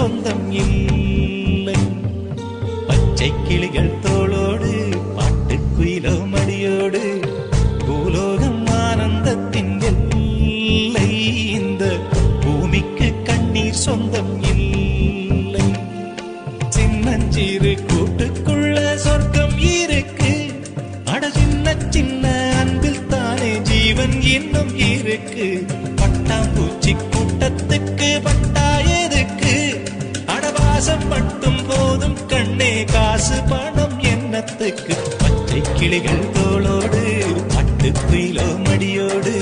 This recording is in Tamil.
சொந்தம் இல்லை. பச்சை கிளிகள் தோளோடு பாட்டுக்குயிலோ மடியோடு பூலோகம் ஆனந்தத்தின் எல்லை. இந்த பூமிக்கு கண்ணீர் சொந்தம் இல்லை. சின்னஞ்சிறு கூட்டுக்குள்ள சொர்க்கம் இருக்கு. அட சின்ன சின்ன அன்பில் தானே ஜீவன் இன்னும் இருக்கு. பட்டாம்பூச்சி கூட்டத்துக்கு பட்டா எதுக்கு? அடவாசம் மட்டும் போதும் கண்ணே, காசு பணம் என்னத்துக்கு? பச்சை கிளிகள் தோளோடு பட்டுக்குயிலோ மடியோடு